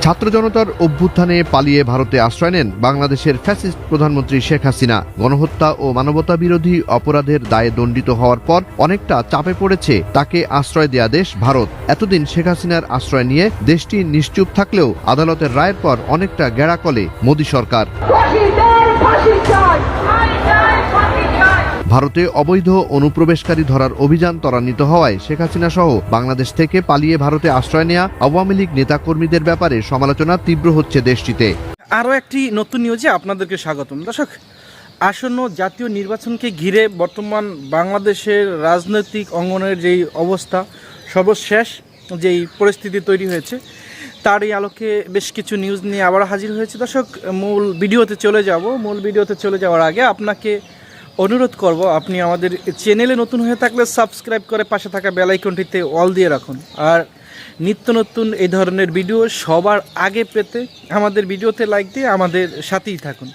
ছাত্র জনতার অভ্যুত্থানে পালিয়ে ভারতে আশ্রয় নেন বাংলাদেশের ফ্যাসিস্ট প্রধানমন্ত্রী শেখ হাসিনা। গণহত্যা ও মানবতা বিরোধী অপরাধের দায়ে দণ্ডিত হওয়ার পর অনেকটা চাপে পড়েছে তাকে আশ্রয় দেয়া দেশ ভারত। এতদিন শেখ হাসিনার আশ্রয় নিয়ে দেশটি নিশ্চুপ থাকলেও আদালতের রায়ের পর অনেকটা গেড়াকলে মোদী সরকার। ভারতে অবৈধ অনুপ্রবেশকারী ধরার অভিযান ত্বরান্বিত হওয়ায় শেখ হাসিনা সহ বাংলাদেশ থেকে পালিয়ে ভারতে আশ্রয় নেয়া আওয়ামী লীগ নেতাকর্মীদের ব্যাপারে সমালোচনা তীব্র হচ্ছে দেশটিতে। আরও একটি নতুন নিউজে আপনাদেরকে স্বাগতম। দর্শক, আসন্ন জাতীয় নির্বাচনকে ঘিরে বর্তমান বাংলাদেশের রাজনৈতিক অঙ্গনের যেই অবস্থা, সর্বশেষ যেই পরিস্থিতি তৈরি হয়েছে, তার এই আলোকে বেশ কিছু নিউজ নিয়ে আবার হাজির হয়েছে। দর্শক, মূল ভিডিওতে চলে যাওয়ার আগে আপনাকে অনুরোধ করব, আপনি আমাদের চ্যানেলে নতুন হয়ে থাকলে সাবস্ক্রাইব করে পাশে থাকা বেল আইকনটিতে অল দিয়ে রাখুন। আর নিত্য নতুন এই ধরনের ভিডিও সবার আগে পেতে আমাদের ভিডিওতে লাইক দিয়ে আমাদের সাথেই থাকুন।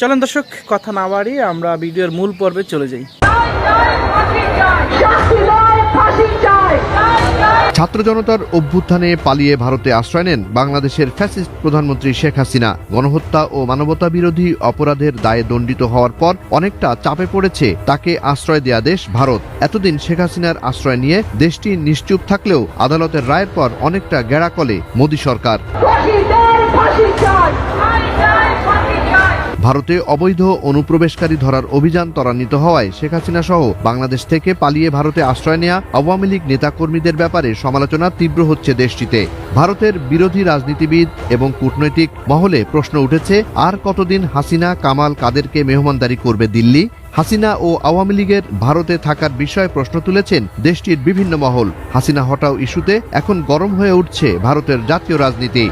চলেন দর্শক, কথা না বাড়িয়ে আমরা ভিডিওর মূল পর্বে চলে যাই। ছাত্র জনতার অভ্যুত্থানে পালিয়ে ভারতে আশ্রয় নেন বাংলাদেশের ফ্যাসিস্ট প্রধানমন্ত্রী শেখ হাসিনা। গণহত্যা ও মানবতা বিরোধী অপরাধের দায়ে দণ্ডিত হওয়ার পর অনেকটা চাপে পড়েছে তাকে আশ্রয় দেয়া দেশ ভারত। এতদিন শেখ হাসিনার আশ্রয় নিয়ে দেশটি নিশ্চুপ থাকলেও আদালতের রায়ের পর অনেকটা গেড়াকলে মোদী সরকার। ভারতে অবৈধ অনুপ্রবেশকারী ধরার অভিযান ত্বরান্বিত হওয়ায় শেখ হাসিনা সহ বাংলাদেশ থেকে পালিয়ে ভারতে আশ্রয় নেয়া আওয়ামী লীগ নেতাকর্মীদের ব্যাপারে সমালোচনা তীব্র হচ্ছে দেশটিতে। ভারতের বিরোধী রাজনীতিবিদ এবং কূটনৈতিক মহলে প্রশ্ন উঠেছে, আর কতদিন হাসিনা কামাল কাদেরকে মেহমানদারি করবে দিল্লি? হাসিনা ও আওয়ামী লীগের ভারতে থাকার বিষয়ে প্রশ্ন তুলেছেন দেশটির বিভিন্ন মহল। হাসিনা হটাও ইস্যুতে এখন গরম হয়ে উঠছে ভারতের জাতীয় রাজনীতি।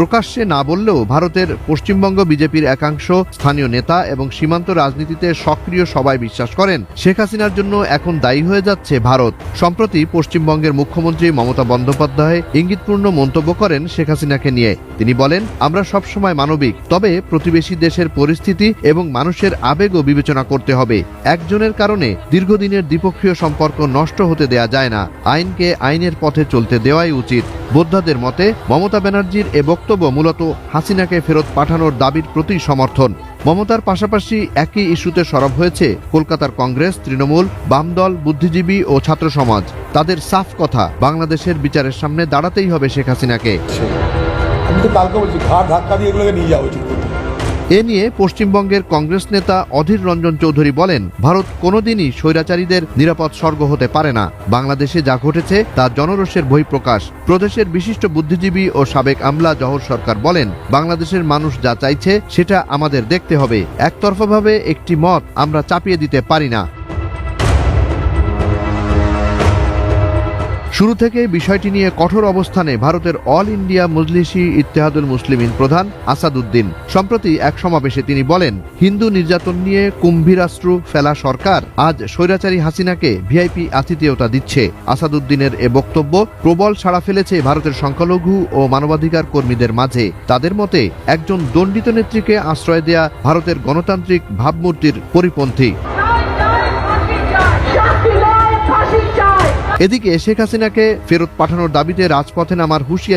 প্রকাশ্যে না বললেও ভারতের পশ্চিমবঙ্গ বিজেপির একাংশ স্থানীয় নেতা এবং সীমান্ত রাজনীতিতে সক্রিয় সবাই বিশ্বাস করেন শেখ হাসিনার জন্য এখন দায়ী হয়ে যাচ্ছে ভারত। সম্প্রতি পশ্চিমবঙ্গের মুখ্যমন্ত্রী মমতা বন্দ্যোপাধ্যায় ইঙ্গিতপূর্ণ মন্তব্য করেন শেখ হাসিনাকে নিয়ে। তিনি বলেন, আমরা সবসময় মানবিক, তবে প্রতিবেশী দেশের পরিস্থিতি এবং মানুষের আবেগও বিবেচনা করতে হবে। একজনের কারণে দীর্ঘদিনের দ্বিপক্ষীয় সম্পর্ক নষ্ট হতে দেয়া যায় না। আইনকে আইনের পথে চলতে দেওয়াই উচিত। বোদ্ধাদের মতে মমতা ব্যানার্জির এ বক্তব্য মূলত হাসিনাকে ফেরত পাঠানোর দাবির প্রতি সমর্থন। মমতার পাশাপাশি একই ইস্যুতে সরব হয়েছে কলকাতার কংগ্রেস, তৃণমূল, বামদল, বুদ্ধিজীবী ও ছাত্র সমাজ। তাদের সাফ কথা, বাংলাদেশের বিচারের সামনে দাঁড়াতেই হবে শেখ হাসিনাকে। আমি তো কালকে বলছি, ঘাড় ধাক্কা দিয়ে এগুলোকে নিয়ে যাওয়া উচিত। এ নিয়ে পশ্চিমবঙ্গের কংগ্রেস নেতা অধীর রঞ্জন চৌধুরী বলেন, ভারত কোনোদিনই স্বৈরাচারীদের নিরাপদ স্বর্গ হতে পারে না। বাংলাদেশে যা ঘটেছে তা জনরোষের বহিঃপ্রকাশ। প্রদেশের বিশিষ্ট বুদ্ধিজীবী ও সাবেক আমলা জহর সরকার বলেন, বাংলাদেশের মানুষ যা চাইছে সেটা আমাদের দেখতে হবে। একতরফাভাবে একটি মত আমরা চাপিয়ে দিতে পারি না। শুরু থেকে বিষয়টি নিয়ে কঠোর অবস্থানে ভারতের অল ইন্ডিয়া মজলিসি ইত্তেহাদুল মুসলিমিন প্রধান আসাদুদ্দিন। সম্প্রতি এক সমাবেশে তিনি বলেন, হিন্দু নির্যাতন নিয়ে কুম্ভীরাস্ত্র ফেলা সরকার আজ স্বৈরাচারী হাসিনাকে ভিআইপি আতিথেয়তা দিচ্ছে। আসাদুদ্দিনের এ বক্তব্য প্রবল সাড়া ফেলেছে ভারতের সংখ্যালঘু ও মানবাধিকার কর্মীদের মাঝে। তাদের মতে একজন দণ্ডিত নেত্রীকে আশ্রয় দেয়া ভারতের গণতান্ত্রিক ভাবমূর্তির পরিপন্থী। এদিকে শেখ হাসিনাকে ফেরত পাঠানোর দাবিতে রাজপথে নামার হুঁশিয়ারি